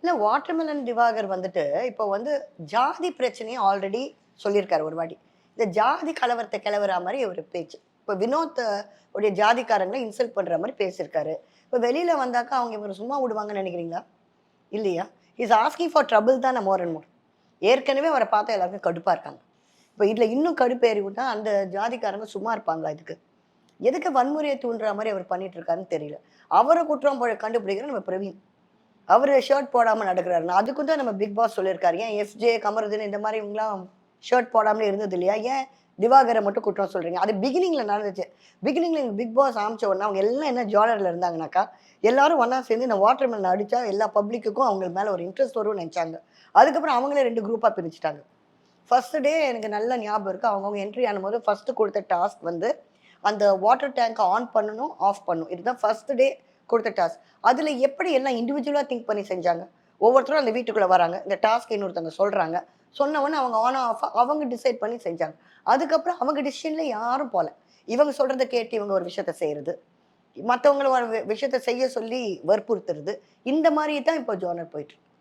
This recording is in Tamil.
இல்ல வாட்டர்மெலன் திவாகர் வந்துட்டு, இப்போ வந்து ஜாதி பிரச்சனைய ஆல்ரெடி சொல்லியிருக்காரு ஒரு வாட்டி. இந்த ஜாதி கலவரத்த கிளவுறா மாரி ஒரு பேச்சு. இப்போ வினோத் உடைய ஜாதிக்காரங்கள இன்சல்ட் பண்ற மாரி பேசியிருக்காரு. இப்போ வெளியில வந்தாக்கா அவங்க இவர சும்மா விடுவாங்கன்னு நெனைக்கிறீங்களா? இல்லையா? He is asking for trouble தான மோர் அண்ட் மோர். ஏற்கனவே அவர பார்த்தா எல்லாருக்கும் கடுப்பா இருக்காங்க. இப்ப இதுல இன்னும் கடுப்பேறி விட்டா அந்த ஜாதிக்காரங்க சும்மா இருப்பாங்களா இதுக்கு? எதுக்கு வன்முறைய தூண்டுற மாரி அவர் பண்ணிட்டு இருக்காருன்னு தெரியல. அவர குற்றம் கண்டுபிடிக்கிற நம்ம பிரவீன். அவரு ஷர்ட் போடாம நடக்குறாருன்னா, அதுக்கும் தான் நம்ம பிக் பாஸ் சொல்லியிருக்காரு. ஏன் எஸ்ஜே, கமருதீன் இந்த மாரி இவங்கலாம் ஷர்ட் போடாமலே இருந்தது இல்லையா? ஏன் திவாகர மட்டும் குற்றம் சொல்றீங்க? அது பிகினிங்ல நடந்துச்சு. பிகினிங்ல எங்க பிக் பாஸ் ஆரம்பிச்ச உடனே அவங்க எல்லாம் என்ன ஜானர்ல இருந்தாங்கனாக்கா, எல்லாரும் ஒண்ணா சேர்ந்து இந்த வாட்டர் மெலன் அடிச்சா எல்லா பப்ளிக்குக்கும் அவங்க மேல ஒரு இன்ட்ரெஸ்ட் வரும்னு நெனச்சாங்க. அதுக்கப்புறம் அவங்களே 2 குரூப்பா பிரிச்சுட்டாங்க. ஃபர்ஸ்ட் டே எனக்கு நல்ல ஞாபகம் இருக்கு. அவங்கவங்க என்ட்ரி ஆனும்போது ஃபர்ஸ்ட் குடுத்த டாஸ்க் வந்து, அந்த வாட்டர் டேங்க்க ஆன் பண்ணணும், ஆஃப் பண்ணணும். இதுதான் ஃபர்ஸ்ட் டே குடுத்த டாஸ்க். அதுல எப்படி எல்லாம் இண்டிவிஜுவலா திங்க் பண்ணி செஞ்சாங்க. ஒவ்வொருத்தரும் அந்த வீட்டுக்குள்ள வராங்க. இந்த டாஸ்க் இன்னொருத்தவங்க சொல்றாங்க. சொன்ன உடனே அவங்க ஆன், ஆஃப் அவங்க டிசைட் பண்ணி செஞ்சாங்க. அதுக்கப்புறம் அவங்க டிசிஷன்ல யாரும் போல. இவங்க சொல்றத கேட்டு இவங்க ஒரு விஷயத்த செய்றது. மத்தவங்கள ஒரு விஷயத்த செய்ய சொல்லி வற்புறுத்துறது. இந்த மாரி தான் இப்போ ஜோனர் போயிட்டு இருக்கு.